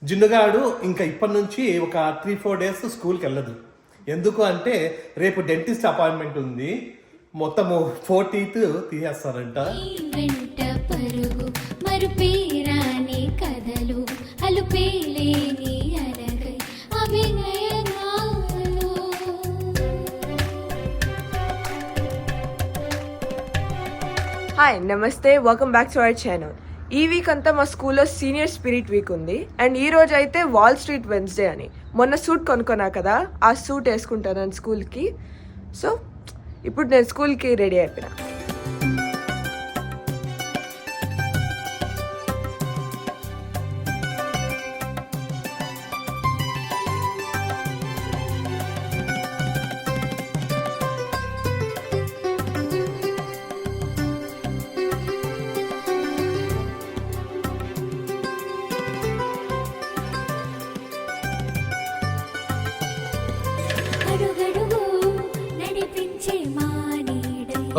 జున్నుగాడు ఇంకా ఇప్పటి నుంచి ఒక 3-4 డేస్ స్కూల్కి వెళ్ళదు. ఎందుకు అంటే రేపు డెంటిస్ట్ అపాయింట్మెంట్ ఉంది. మొత్తము 4 teeth తీసేస్తారంట. హాయ్ నమస్తే, welcome back to our channel. ఈ వీక్ అంతా మా స్కూల్లో సీనియర్ స్పిరిట్ వీక్ ఉంది. అండ్ ఈ రోజు అయితే వాల్ స్ట్రీట్ వెన్స్డే అని. మొన్న సూట్ కొనుక్కున్నా కదా, ఆ సూట్ వేసుకుంటాను స్కూల్కి. సో ఇప్పుడు నేను స్కూల్కి రెడీ అయిపోయినా.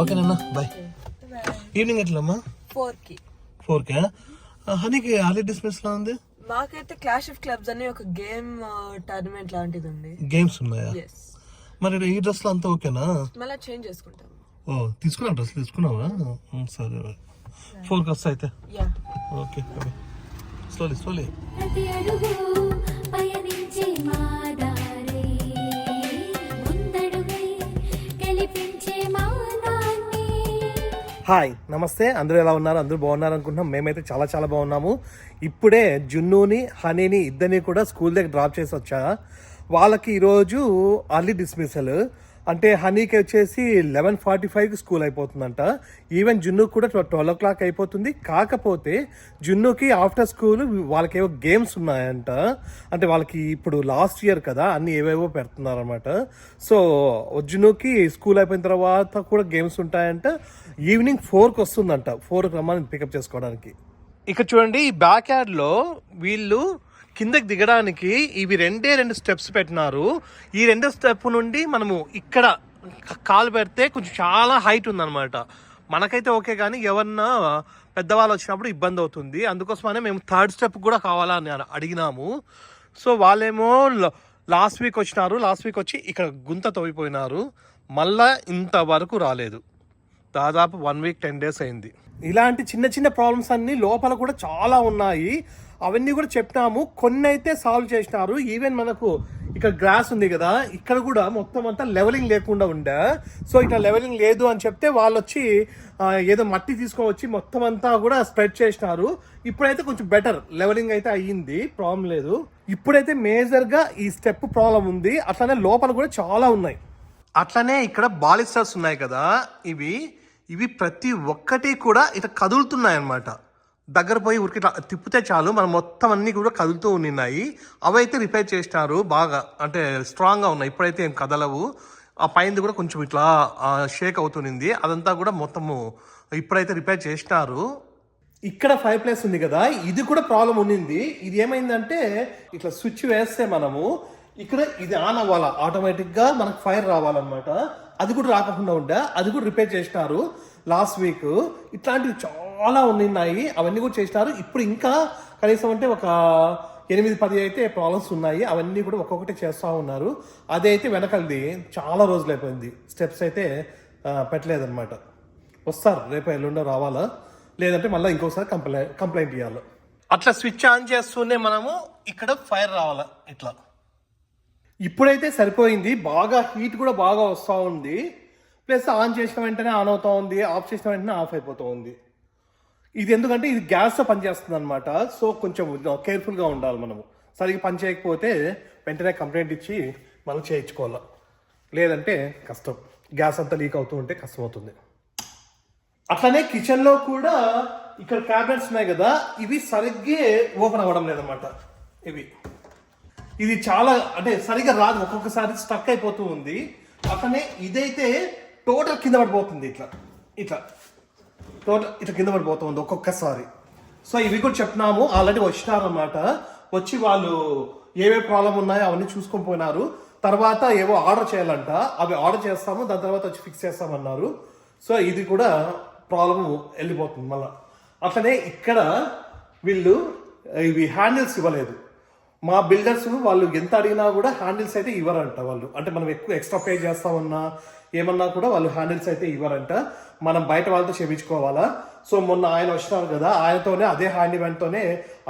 ఓకేనన్నా, బాయ్. ఈవినింగ్ ఎట్లమ్మా? 4కి. 4కి హనీకి హాలిడే డిస్మిస్ లా ఉంది. మాకైతే క్లాష్ ఆఫ్ క్లబ్స్ అని ఒక గేమ్ టోర్నమెంట్ లాంటిది ఉంది. గేమ్స్ ఉన్నాయా? మరి ఈ డ్రెస్ లో అంతా ఓకేనా? మళ్ళీ చేంజ్ చేసుకుంటాం. ఓ తీసుకున్నావు, డ్రెస్ తీసుకున్నావా? సరే 4కి వస్తా అయితే. Okay, slowly. హాయ్ నమస్తే, అందరూ ఎలా ఉన్నారు? అందరూ బాగున్నారు అనుకుంటున్నాం. మేమైతే చాలా చాలా బాగున్నాము. ఇప్పుడే జున్నుని హనీని ఇద్దరిని కూడా స్కూల్ దగ్గర డ్రాప్ చేసి వచ్చా. వాళ్ళకి ఈరోజు అర్లీ డిస్మిసల్. అంటే హనీకి వచ్చేసి 11:45కి స్కూల్ అయిపోతుందంట. ఈవెన్ జున్నుకి కూడా 12 o'clock అయిపోతుంది. కాకపోతే జున్నుకి ఆఫ్టర్ స్కూల్ వాళ్ళకి ఏవో గేమ్స్ ఉన్నాయంట. అంటే వాళ్ళకి ఇప్పుడు లాస్ట్ ఇయర్ కదా, అన్ని ఏవేవో పెడుతున్నారనమాట. సో జున్నుకి స్కూల్ అయిపోయిన తర్వాత కూడా గేమ్స్ ఉంటాయంట. ఈవినింగ్ 4కి వస్తుందంట. 4కి రమ్మని పికప్ చేసుకోవడానికి. ఇక్కడ చూడండి, ఈ బ్యాక్ యార్డ్లో వీళ్ళు కిందకి దిగడానికి ఇవి రెండు స్టెప్స్ పెట్టినారు. ఈ 2 స్టెప్ నుండి మనము ఇక్కడ కాలు పెడితే కొంచెం చాలా హైట్ ఉందన్నమాట. మనకైతే ఓకే, కానీ ఎవరన్నా పెద్దవాళ్ళు వచ్చినప్పుడు ఇబ్బంది అవుతుంది. అందుకోసమనే మేము 3rd స్టెప్ కూడా కావాలా అని అడిగినాము. సో వాళ్ళేమో లాస్ట్ వీక్ వచ్చినారు. లాస్ట్ వీక్ వచ్చి ఇక్కడ గుంత తవ్విపోయినారు. మళ్ళా ఇంతవరకు రాలేదు. దాదాపు 1 week 10 days అయింది. ఇలాంటి చిన్న చిన్న ప్రాబ్లమ్స్ అన్నీ లోపల కూడా చాలా ఉన్నాయి. అవన్నీ కూడా చెప్పినాము. కొన్ని అయితే సాల్వ్ చేసినారు. ఈవెన్ మనకు ఇక్కడ గ్రాస్ ఉంది కదా, ఇక్కడ కూడా మొత్తం అంతా లెవెలింగ్ లేకుండా ఉండే. సో ఇక్కడ లెవెలింగ్ లేదు అని చెప్తే వాళ్ళు వచ్చి ఏదో మట్టి తీసుకొని వచ్చి మొత్తం అంతా కూడా స్ప్రెడ్ చేసినారు. ఇప్పుడైతే కొంచెం బెటర్, లెవెలింగ్ అయితే అయ్యింది, ప్రాబ్లం లేదు. ఇప్పుడైతే మేజర్గా ఈ స్టెప్ ప్రాబ్లం ఉంది. అట్లానే లోపల కూడా చాలా ఉన్నాయి. అట్లనే ఇక్కడ బాలిస్టర్స్ ఉన్నాయి కదా, ఇవి ప్రతి ఒక్కటి కూడా ఇట్లా కదులుతున్నాయి అన్నమాట. దగ్గర పోయి ఊరికి ఇట్లా తిప్పితే చాలు మనం మొత్తం అన్నీ కూడా కదులుతూ ఉన్నాయి. అవైతే రిపేర్ చేసినారు బాగా, అంటే స్ట్రాంగ్గా ఉన్నాయి. ఇప్పుడైతే ఏం కదలవు. ఆ పైనది కూడా కొంచెం ఇట్లా షేక్ అవుతుంది. అదంతా కూడా మొత్తము ఇప్పుడైతే రిపేర్ చేసినారు. ఇక్కడ 5 ప్లేస్ ఉంది కదా, ఇది కూడా ప్రాబ్లం ఉన్నింది. ఇది ఏమైందంటే ఇట్లా స్విచ్ వేస్తే మనము ఇక్కడ ఇది ఆన్ అవ్వాలా, ఆటోమేటిక్గా మనకు ఫైర్ రావాలన్నమాట. అది కూడా రాకుండా ఉండే, అది కూడా రిపేర్ చేసినారు లాస్ట్ వీక్. ఇట్లాంటివి చాలా ఉన్నాయి, అవన్నీ కూడా చేసినారు. ఇప్పుడు ఇంకా కనీసం అంటే ఒక 8-10 అయితే ప్రాబ్లమ్స్ ఉన్నాయి. అవన్నీ కూడా ఒక్కొక్కటి చేస్తూ ఉన్నారు. అదైతే వెనకలది చాలా రోజులు అయిపోయింది. స్టెప్స్ అయితే పెట్టలేదన్నమాట. వస్తారు, రేపు ఎల్లుండో రావాలా, లేదంటే మళ్ళీ ఇంకోసారి కంప్లైంట్ ఇవ్వాలి. అట్లా స్విచ్ ఆన్ చేస్తూనే మనము ఇక్కడ ఫైర్ రావాలా ఇట్లా. ఇప్పుడైతే సరిపోయింది. బాగా హీట్ కూడా బాగా వస్తూ ఉంది. ప్లస్ ఆన్ చేసిన వెంటనే ఆన్ అవుతూ ఉంది, ఆఫ్ చేసిన వెంటనే ఆఫ్ అయిపోతూ ఉంది. ఇది ఎందుకంటే ఇది గ్యాస్తో పనిచేస్తుంది అనమాట. సో కొంచెం కేర్ఫుల్గా ఉండాలి మనము. సరిగ్గా పని చేయకపోతే వెంటనే కంప్లైంట్ ఇచ్చి మనం చేయించుకోవాలి, లేదంటే కష్టం. గ్యాస్ అంతా లీక్ అవుతూ ఉంటే కష్టం అవుతుంది. అట్లనే కిచెన్లో కూడా ఇక్కడ క్యాబినెట్స్ ఉన్నాయి కదా, ఇవి సరిగ్గా ఓపెన్ అవ్వడం లేదన్నమాట. ఇది చాలా అంటే సరిగ్గా రాదు, ఒక్కొక్కసారి స్టక్ అయిపోతూ ఉంది. అట్లనే ఇదైతే టోటల్ కింద పడిపోతుంది. ఇట్లా టోటల్ ఇట్లా కింద పడిపోతుంది ఒక్కొక్కసారి. సో ఇవి కూడా చెప్తున్నాము, ఆల్రెడీ వచ్చినారన్నమాట. వచ్చి వాళ్ళు ఏవే ప్రాబ్లం ఉన్నాయో అవన్నీ చూసుకొని పోయినారు. తర్వాత ఏవో ఆర్డర్ చేయాలంట, అవి ఆర్డర్ చేస్తాము, దాని తర్వాత వచ్చి ఫిక్స్ చేస్తామన్నారు. సో ఇది కూడా ప్రాబ్లము వెళ్ళిపోతుంది మళ్ళీ. అట్లనే ఇక్కడ వీళ్ళు ఇవి హ్యాండిల్స్ ఇవ్వలేదు. మా బిల్డర్స్ వాళ్ళు ఎంత అడిగినా కూడా హ్యాండిల్స్ అయితే ఇవ్వరంట వాళ్ళు. అంటే మనం ఎక్కువ ఎక్స్ట్రా పే చేస్తామన్నా ఏమన్నా కూడా వాళ్ళు హ్యాండిల్స్ అయితే ఇవ్వరంట. మనం బయట వాళ్ళతో చేయించుకోవాలా. సో మొన్న ఆయన వచ్చినారు కదా, ఆయనతోనే అదే హ్యాండిమ్యాన్తోనే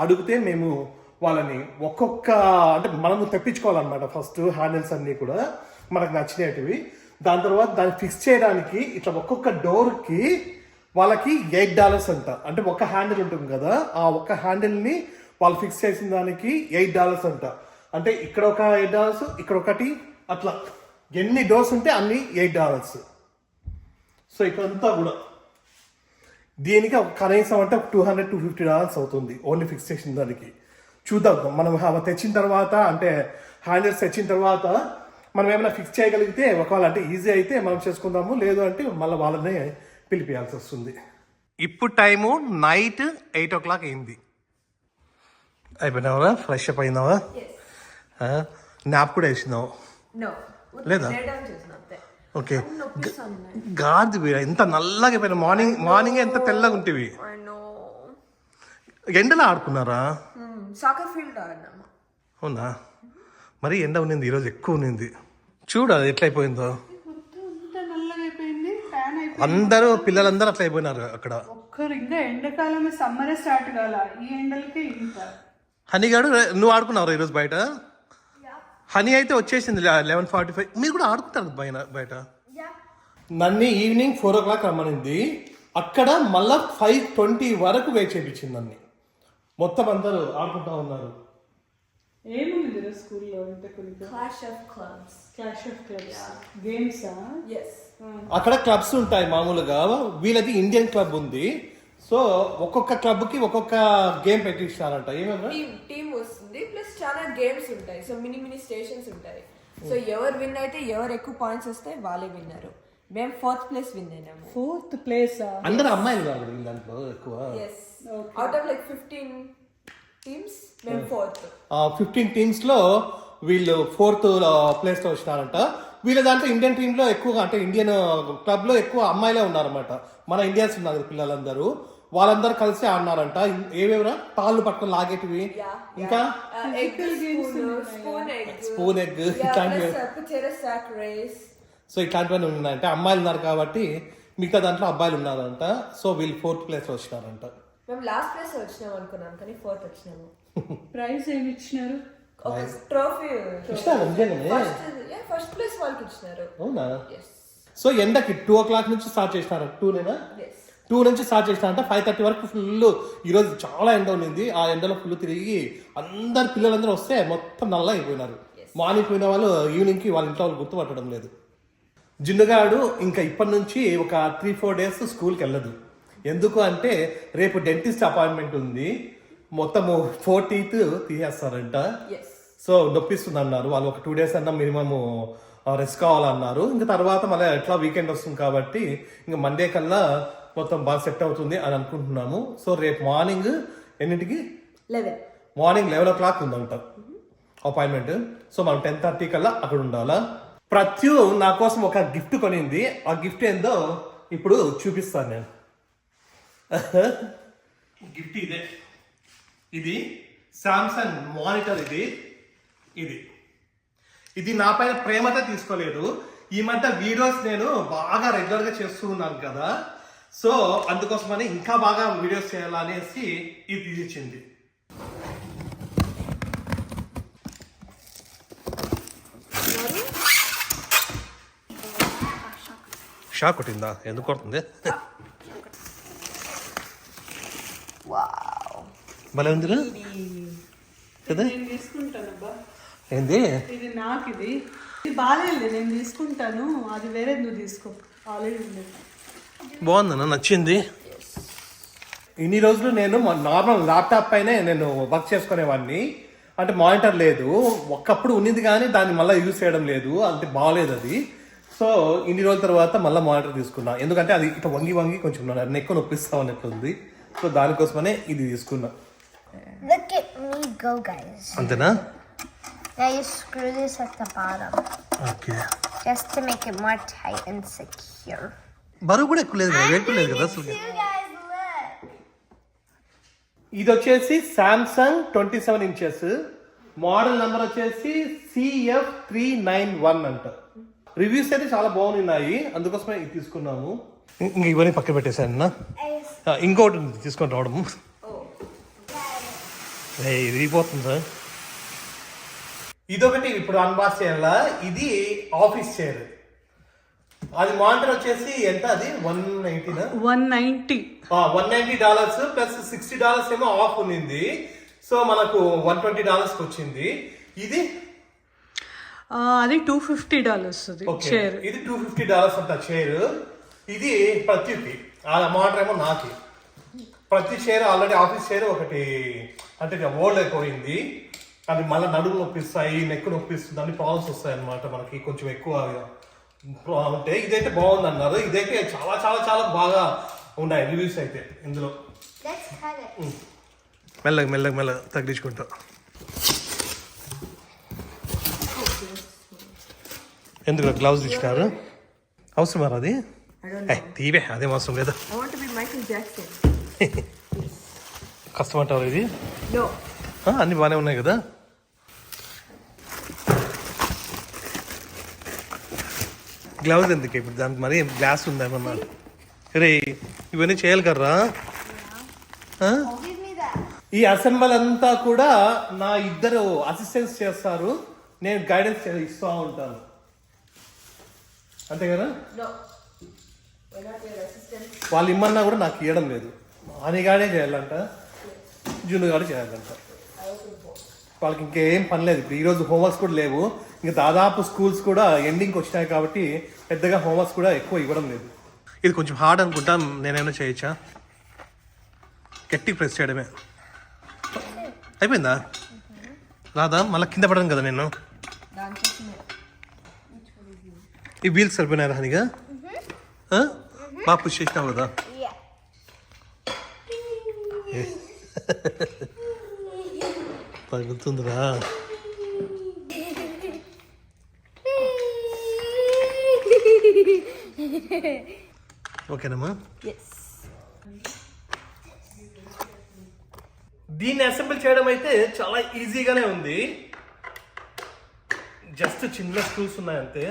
అడిగితే మేము వాళ్ళని ఒక్కొక్క అంటే మనము తెప్పించుకోవాలన్నమాట ఫస్ట్ హ్యాండిల్స్ అన్నీ కూడా మనకు నచ్చినవి. దాని తర్వాత దాన్ని ఫిక్స్ చేయడానికి ఇట్లా ఒక్కొక్క డోర్కి వాళ్ళకి $8 అంట. అంటే ఒక హ్యాండిల్ ఉంటుంది కదా, ఆ ఒక్క హ్యాండిల్ని వాళ్ళు ఫిక్స్ చేసిన దానికి $8 అంట. అంటే ఇక్కడ ఒక $8, ఇక్కడ ఒకటి, అట్లా ఎన్ని డోర్స్ ఉంటే అన్ని $8. సో ఇక్కడంతా కూడా దీనికి కనీసం అంటే $200-250 అవుతుంది ఓన్లీ ఫిక్స్ చేసిన దానికి. చూద్దాం మనం తెచ్చిన తర్వాత, అంటే హ్యాండిల్స్ తెచ్చిన తర్వాత మనం ఏమైనా ఫిక్స్ చేయగలిగితే ఒకవేళ అంటే ఈజీ అయితే మనం చేసుకుందాము, లేదు అంటే మళ్ళీ వాళ్ళనే పిలిపియాల్సి వస్తుంది. ఇప్పుడు టైము నైట్ 8 o'clock అయింది. అయిపోయినావా? ఫ్రెష్ అప్ అయినావా? నాప్ కూడా వేసినావు లేదా? ఓకే. గాది ఎంత నల్లగా అయిపోయినా, మార్నింగ్ ఎంత తెల్లగా ఉంటేవి. ఎండలో ఆడుకున్నారా? Soccer field ఆడినాము. అవునా? మరి ఎండ ఉన్నింది ఈరోజు, ఎక్కువ ఉన్నింది. చూడు అది ఎట్లా అయిపోయిందో. అందరూ పిల్లలందరూ అట్లా అయిపోయినారు అక్కడ. ఒక్కరు ఇంకా ఎండాకాలం సమ్మరే స్టార్ట్ కాల, ఈ ఎండలకి ఇంకా. హనీగాడు నువ్వు ఆడుకున్నావు ఈరోజు బయట? హనీ అయితే వచ్చేసింది 11:45. మీరు కూడా ఆడుకుంటారు బయట? నన్ను ఈవినింగ్ 4 o'clock రమ్మనింది. అక్కడ మళ్ళా 5:20 వరకు వెయిట్ చేయించింది నన్ను. మొత్తం అందరూ ఆడుకుంటా ఉన్నారు. ఏముంది స్కూల్లో? Clash of clubs games. అక్కడ క్లబ్స్ ఉంటాయి మామూలుగా. వీళ్ళది ఇండియన్ క్లబ్ ఉంది. సో ఒక్కొక్క క్లబ్ కి ఒక్కొక్క గేమ్ పెట్టిస్తారంట. ఏమేమో టీమ్ వస్తుంది, ప్లస్ చాలా గేమ్స్ ఉంటాయి. సో మినీ స్టేషన్స్ ఉంటాయి. సో ఎవరు విన్ అయితే, ఎవరు ఎక్కువ పాయింట్స్ వస్తే వాళ్ళే విన్నారు. మేము 4th place win అయినాము. 4th place అందరూ అమ్మాయిలు కాదు దాంట్లో ఎక్కువ. అవుట్ ఆఫ్ లైక్ 15 టీమ్స్ మేము 4th. 15 teams లో వీళ్ళు 4th place లో వచ్చినారంట. వీళ్ళ దాంట్లో ఇండియన్ టీమ్ లో ఎక్కువగా, అంటే ఇండియన్ క్లబ్ లో ఎక్కువ అమ్మాయిలే ఉన్నారన్నమాట. మన ఇండియన్స్ ఉన్నారు పిల్లలందరూ, వాళ్ళందరూ కలిసి ఆడినారంట. ఏవేవరా తాళ్ళు పట్టుకొని లాగేటివి, ఇంకా స్పూన్ ఎగ్ ఇట్లాంటివి. సో ఇట్లాంటివన్నీ ఉన్నాయంటే అమ్మాయిలు ఉన్నారు కాబట్టి మిగతా దాంట్లో అబ్బాయిలు ఉన్నారంట. సో వీళ్ళు 4th place లో వచ్చినారంట. మేము లాస్ట్ ప్లేస్ వచ్చినాం అనుకున్నాం, కానీ 4th వచ్చినాము. ప్రైజ్ ఏమి ఇచ్చినారు? ట్రోఫీ ఫస్ట్ ప్లేస్ వాళ్ళకి ఇచ్చినారు. అవునా? సో ఎండకి 2 o'clock నుంచి స్టార్ట్ చేసినారు. 2 నుంచి స్టార్ట్ చేసినారంట. 5:30 వరకు ఫుల్. ఈరోజు చాలా ఎండ ఉన్నింది. ఆ ఎండలో ఫుల్ తిరిగి అందరు పిల్లలందరూ వస్తే మొత్తం నల్ల అయిపోయినారు. మార్నింగ్ పోయిన వాళ్ళు ఈవినింగ్కి వాళ్ళ ఇంట్లో వాళ్ళు గుర్తుపట్టడం లేదు. జిన్నుగాడు ఇంకా ఇప్పటి నుంచి ఒక 3-4 days స్కూల్కి వెళ్ళదు. ఎందుకు అంటే రేపు డెంటిస్ట్ అపాయింట్మెంట్ ఉంది. మొత్తము 4 teeth తీసేస్తారంట. సో నొప్పిస్తుంది అన్నారు వాళ్ళు. ఒక 2 days అన్నా మినిమమ్ రెస్ట్ కావాలన్నారు. ఇంకా తర్వాత మళ్ళీ ఎట్లా వీకెండ్ వస్తుంది కాబట్టి ఇంకా మండే కల్లా మొత్తం బాగా సెట్ అవుతుంది అని అనుకుంటున్నాము. సో రేపు మార్నింగ్ ఎన్నింటికి? మార్నింగ్ 11 o'clock ఉందంట అపాయింట్మెంట్. సో మనం 10:30 కల్లా అక్కడ ఉండాలా. ప్రత్యు నా కోసం ఒక గిఫ్ట్ కొనింది. ఆ గిఫ్ట్ ఏందో ఇప్పుడు చూపిస్తాను నేను. గిఫ్ట్ ఇదే. ఇది సామ్సంగ్ మానిటర్. ఇది నా పైన ప్రేమతో తీసుకోలేదు. ఈ మధ్య వీడియోస్ నేను బాగా రెగ్యులర్గా చేస్తూ ఉన్నాను కదా, సో అందుకోసమని ఇంకా బాగా వీడియోస్ చేయాలనేసి ఇది తీసిచ్చింది. షాక్ కొట్టిందా? ఎందుకు కొడుతుంది? భలే ఉందిరా కదా. నేను తీసుకుంటానబ్బా. ఏంది ఇది? నాకు ఇది బాగాలేదు, నేను తీసుకుంటాను. అది వేరే, నువ్వు తీసుకో. ఆల్రెడీ ఉంది. బాగుందన్న, నచ్చింది. ఇన్ని రోజులు నేను నార్మల్ ల్యాప్టాప్ పైనే నేను వర్క్ చేసుకునేవాడిని. అంటే మానిటర్ లేదు, ఒకప్పుడు ఉన్నింది కానీ దాన్ని మళ్ళీ యూజ్ చేయడం లేదు, అంటే బాగాలేదు అది. సో ఇన్ని రోజుల తర్వాత మళ్ళీ మానిటర్ తీసుకున్నా. ఎందుకంటే అది ఇట్లా వంగి కొంచెం నెక్ నొప్పిస్తా ఉన్నట్లుంది. సో దానికోసమనే ఇది తీసుకున్నా. Look at me go, guys. అంతేనా? Now you screw this at the bottom. Okay. Just to make it more tight and secure. బరువు కూడా ఎక్కువ లేదు కదా, వెయిట్ లేదు కదా అసలు. You guys, look. ఇది వచ్చేసి సామ్సంగ్ 27 inches. మోడల్ నెంబర్ వచ్చేసి CF391 అంట. రివ్యూస్ అయితే చాలా బాగున్నాయి, అందుకోసమే ఇది తీసుకున్నాము. ఇంక ఇవన్నీ పక్కన పెట్టేశాను అన్న. ఇంకోటి ఉంది తీసుకొని రావడం. ఇరిగిపోతుందా? ఇదొకటి ఇప్పుడు అన్బాక్స్ చేయాలా. ఇది ఆఫీస్ చైర్. అది మానిటర్ వచ్చేసి ఎంత? అది $190 $190 ప్లస్ $60 ఏమో ఆఫ్ ఉన్నింది. సో మనకు $120 వచ్చింది. ఇది అది $250 చైర్. ఇది $250 అంట చైర్. ఇది ప్రతికి ఆ మానిటర్ ఏమో నాకు. ప్రతి చైర్ ఆల్రెడీ ఆఫీస్ చైర్ ఒకటి అంటే ఓల్డ్ అయిపోయింది. అది మళ్ళీ నడుము నొప్పిస్తాయి, నెక్ నొప్పిస్తుంది, అన్ని ప్రాబ్లమ్స్ వస్తాయి అన్నమాట మనకి కొంచెం ఎక్కువ అంటే. ఇదైతే బాగుంది అన్నారు. ఇదైతే చాలా చాలా చాలా బాగా ఉన్నాయి రివ్యూస్ అయితే ఇందులో. మెల్లగా మెల్లగా మెల్లగా తగ్గించుకుంటా. ఎందుకు గ్లౌజ్ ఇచ్చినారు? అవసరమా అది? తీవే, అదేం అవసరం లేదా? కష్టం అంటారు ఇది? అన్ని బాగానే ఉన్నాయి కదా. గ్లౌజ్ ఎందుకు ఇప్పుడు? దానికి మరి గ్లాస్ ఉందేమన్నా? రే ఇవన్నీ చేయాలి కర్రా. ఈ అసెంబ్లీ అంతా కూడా నా ఇద్దరు అసిస్టెంట్స్ చేస్తారు, నేను గైడెన్స్ ఇస్తూ ఉంటాను, అంతే కదా. వాళ్ళు ఇమ్మన్నా కూడా నాకు ఇవ్వడం లేదు. అనిగానే చేయాలంట, జున్నుగాడు చేయాలంట. వాళ్ళకి ఇంకేం పని లేదు. ఇప్పుడు ఈరోజు హోంవర్క్స్ కూడా లేవు. ఇంకా దాదాపు స్కూల్స్ కూడా ఎండింగ్కి వచ్చినాయి కాబట్టి పెద్దగా హోంవర్క్స్ కూడా ఎక్కువ ఇవ్వడం లేదు. ఇది కొంచెం హార్డ్ అనుకుంటా, నేనేమైనా చేయొచ్చా? గట్టి ప్రెస్ చేయడమే. అయిపోయిందా? రాదా? మళ్ళీ కింద పడను కదా నేను. ఈ వీల్స్ సరిపోయినారా హనిగా? బాగా పుష్ చేసినావు కదా. పగులుతుందిరా. ఓకేనమ్మా. దీన్ని అసెంబ్లీ చేయడం అయితే చాలా ఈజీగానే ఉంది. జస్ట్ చిన్న స్క్రూస్ ఉన్నాయి అంతే.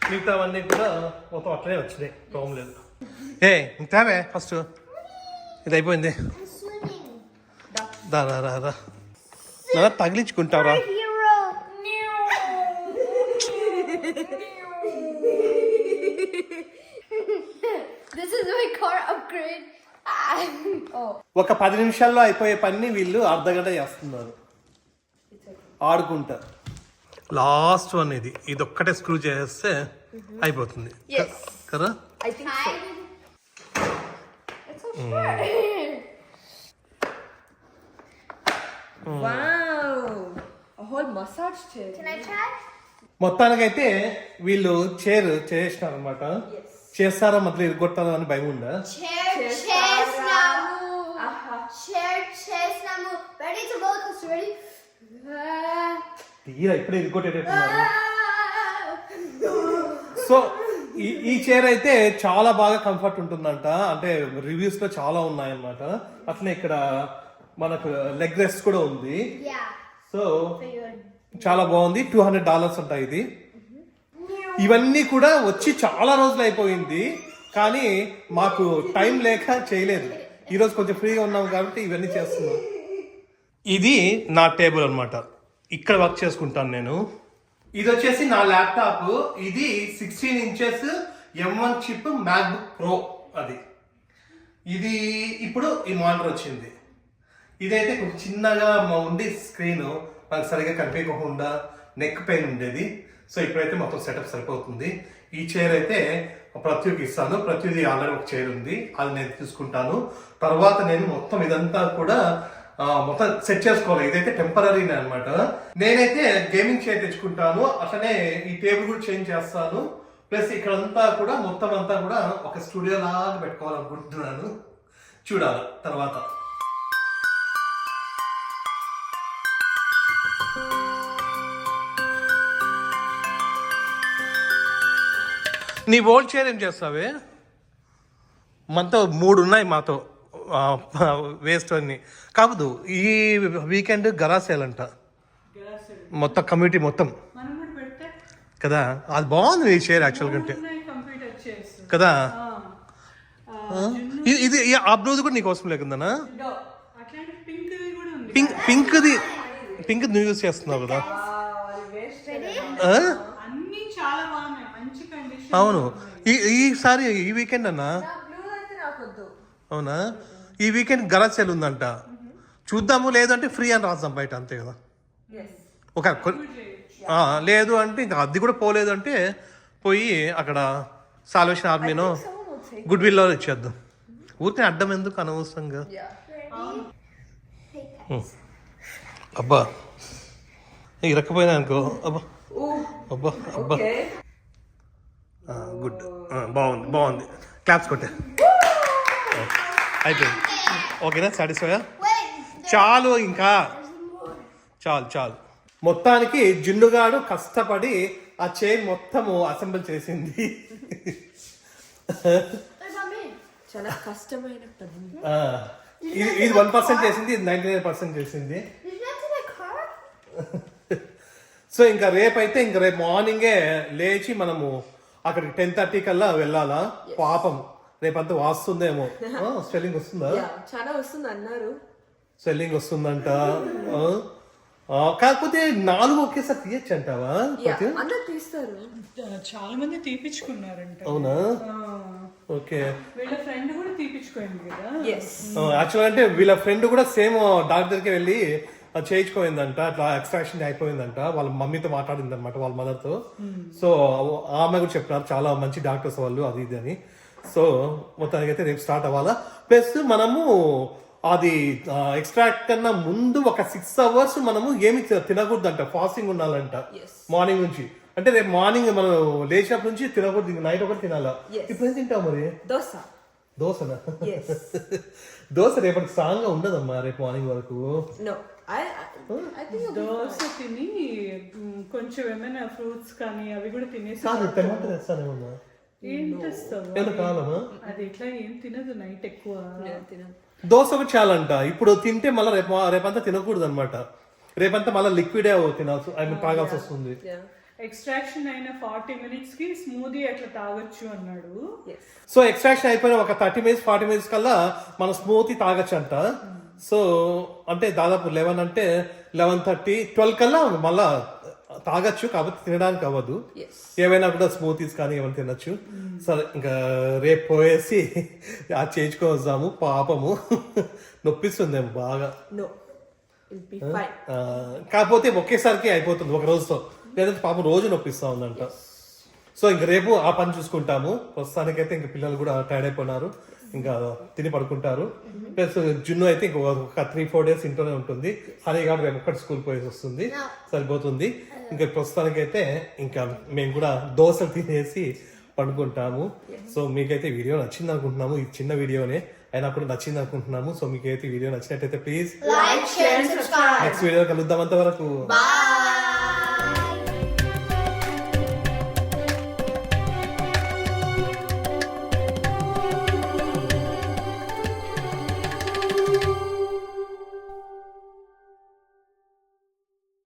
మిగతావన్నీ కూడా మొత్తం అట్లనే వచ్చినాయి, ప్రాబ్లం లేదు. ఇంకావే ఫస్ట్ ఇది అయిపోయింది. దా రా రా రా నా తగిలించుకుంటావరా? ఒక 10 నిమిషాల్లో అయిపోయే పని వీళ్ళు అర్ధగంట చేస్తున్నారు ఆడుకుంటా. లాస్ట్ వన్ ఇది. ఇది ఒక్కటే స్క్రూ చేస్తే అయిపోతుంది కదా. మొత్తానికైతే వీళ్ళు చైర్ చేసినారు అనమాట. చేస్తారా మధ్యలో ఇరుగొట్టారా అని భయం ఉందా? తీరా ఇప్పుడే ఇరుగొట్టేటట్టున్నారు. సో ఈ చైర్ అయితే చాలా బాగా కంఫర్ట్ ఉంటుందంట. అంటే రివ్యూస్ లో చాలా ఉన్నాయన్నమాట. అట్లనే ఇక్కడ మనకు లెగ్ రెస్ట్ కూడా ఉంది. సో చాలా బాగుంది. $200 అంట ఇది. ఇవన్నీ కూడా వచ్చి చాలా రోజులు అయిపోయింది, కానీ మాకు టైం లేక చేయలేదు. ఈరోజు కొంచెం ఫ్రీగా ఉన్నాం కాబట్టి ఇవన్నీ చేస్తున్నాం. ఇది నా టేబుల్ అనమాట. ఇక్కడ వర్క్ చేసుకుంటాను నేను. ఇది వచ్చేసి నా ల్యాప్టాప్. ఇది 16 inches M1 chip MacBook pro. అది ఇది ఇప్పుడు ఈ మానిటర్ వచ్చింది. ఇదైతే కొంచెం చిన్నగా ఉండి స్క్రీన్ మనకు సరిగా కనిపించకుండా నెక్ పెయిన్ ఉండేది. సో ఇప్పుడైతే మొత్తం సెటప్ సరిపోతుంది. ఈ చైర్ అయితే ప్రత్యేకి ఇస్తాను. ప్రతిదీ ఆల్రెడీ ఒక చైర్ ఉంది, అది నేను తీసుకుంటాను. తర్వాత నేను మొత్తం ఇదంతా కూడా మొత్తం సెట్ చేసుకోవాలి. ఇదైతే టెంపరీనే అనమాట. నేనైతే గేమింగ్ చైర్ తెచ్చుకుంటాను, అట్లనే ఈ టేబుల్ కూడా చేంజ్ చేస్తాను. ప్లస్ ఇక్కడంతా కూడా మొత్తం అంతా కూడా ఒక స్టూడియో లాగా పెట్టుకోవాలనుకుంటున్నాను. చూడాలి తర్వాత. నీ ఓల్డ్ చైర్ ఏం చేస్తావే? మనతో 3 ఉన్నాయి మాతో వేస్ట్ అన్ని. కాదు ఈ వీకెండ్ గరాసేలంట. మొత్తం కమ్యూనిటీ మొత్తం మనం కూడా పెడితే కదా, అది బాగుంది ఈ చైర్ యాక్చువల్ కంటే కంప్లీట్ వచ్చేస్తుంది. కదా. ఆ, ఇది ఆ బ్లౌజ్ కూడా నీకు అవసరం లేకుందనా? అట్లాంటి పింక్ కూడా ఉంది. పింక్ నువ్వు యూజ్ చేస్తున్నావు కదా. అన్ని చాలా బాగున్నాయి, మంచి కండిషన్. అవును, ఈసారి ఈ వీకెండ్ అన్నా. అవునా, ఈ వీకెండ్ గరాజ్ సేల్ ఉందంట, చూద్దాము. లేదంటే ఫ్రీ అని రాద్దాం బయట, అంతే కదా. లేదు అంటే ఇంకా అది కూడా పోలేదు అంటే పోయి అక్కడ సాల్వేషన్ ఆర్మీనో గుడ్ విల్లో ఇచ్చేద్దాం. ఊరికే అడ్డం ఎందుకు అనవసరంగా. అబ్బా ఇరక్కపోయినా అనుకో. అబ్బా అబ్బా అబ్బా, గుడ్, బాగుంది. క్లాప్స్ కొట్టే, అయిపోయింది. ఓకేనా, సాటిస్ఫైయా? చాలు, ఇంకా చాలు. మొత్తానికి జున్నుగాడు కష్టపడి ఆ చైర్ మొత్తము అసెంబుల్ చేసింది. చాలా కష్టమైన పని. ఇది 1% చేసింది, ఇది 99% చేసింది. సో ఇంకా రేపు మార్నింగే లేచి మనము అక్కడికి 10:30 కల్లా వెళ్ళాలా. పాపం రేపంతా వాస్తుందేమో. స్వెల్లింగ్ వస్తుందా? చాలా వస్తుంది అన్నారు. స్వెల్లింగ్ వస్తుందంట. కాకపోతే 4 ఒకేసారి తీయచ్చు అంటావా? అందరు తీస్తారు, చాలా మంది తీపిచ్చుకున్నారంట. అవునా? ఓకే. వీళ్ళ ఫ్రెండ్ కూడా తీపిచ్చుకోండి కదా. యాక్చువల్ అంటే వీళ్ళ ఫ్రెండ్ కూడా సేమ్ డాక్టర్ దగ్గరికి వెళ్ళి చేయించుకోయిందంట. అట్లా ఎక్స్ట్రాక్షన్ అయిపోయిందంట. వాళ్ళ మమ్మీతో మాట్లాడింది అనమాట, వాళ్ళ మదర్ తో. సో ఆమె కూడా చెప్పినారు చాలా మంచి డాక్టర్స్ వాళ్ళు, అది ఇది అని. సో మొత్తానికి అయితే రేపు స్టార్ట్ అవ్వాలా. ప్లస్ మనము అది ఎక్స్ట్రాక్ట్ కన్నా ముందు ఒక 6 hours మనము ఏమి తినకూడదంట, ఫాస్టింగ్ ఉండాలంట మార్నింగ్ నుంచి. అంటే రేపు మార్నింగ్ మనం లేచినప్పటి నుంచి తినకూడదు, నైట్ ఒకటి తినాలా. ఇప్పుడు ఏం తింటావు మరి? దోశనా? దోశ రేపటికి స్ట్రాంగ్ గా ఉండదమ్మా రేపు మార్నింగ్ వరకు. దోశ తిని కొంచెం ఏమైనా ఫ్రూట్స్ కానీ అవి కూడా తినేసి. టమాటో తెస్తానేమన్నా? ఏం తెస్తావు? అది ఇట్లా ఏం తినదు నైట్ ఎక్కువ. దోశ ఒకటి చాలంట. ఇప్పుడు తింటే మళ్ళీ రేపంతా తినకూడదు అనమాట. రేపంతా మళ్ళీ లిక్విడే తినాల్సి, తాగాల్సి వస్తుంది. ఎక్స్ట్రాక్షన్ అయిన 40 minutes కి స్మూదీ అట్లా తాగొచ్చు అన్నాడు. సో ఎక్స్ట్రాక్షన్ అయిపోయిన ఒక 30 minutes 40 minutes కల్లా మనం స్మూతీ తాగొచ్చు అంట. సో అంటే దాదాపు 11 అంటే 11:30 12 కల్లా మళ్ళా తాగొచ్చు, కాబట్టి తినడానికి అవ్వదు. ఏవైనా కూడా స్మూతీస్ కానీ ఏమైనా తినొచ్చు. సరే ఇంకా రేపు పోయేసి అది చేయించుకోవద్దాము. పాపము నొప్పిస్తుందేమో బాగా. కాకపోతే ఒకేసారికి అయిపోతుంది ఒక రోజుతో, లేదంటే పాపం రోజు నొప్పిస్తా ఉందంట. సో ఇంక రేపు ఆ పని చూసుకుంటాము. ప్రస్తుతానికైతే ఇంక పిల్లలు కూడా టైర్డ్ అయిపోయినారు, ఇంకా తిని పడుకుంటారు. ప్లస్ జున్ను అయితే ఇంకొక 3-4 days ఇంట్లోనే ఉంటుంది. హనీ గారు రేపు ఒక్కటి స్కూల్ పోయేసి వస్తుంది, సరిపోతుంది. ఇంకా ప్రస్తుతానికైతే ఇంకా మేము కూడా దోశలు తినేసి పండుకుంటాము. సో మీకైతే వీడియో నచ్చింది అనుకుంటున్నాము. ఇది చిన్న వీడియోనే అయినా కూడా నచ్చింది అనుకుంటున్నాము. సో మీకైతే వీడియో నచ్చినట్టయితే please Like, share, and subscribe. Next video కలుద్దాం. అంతవరకు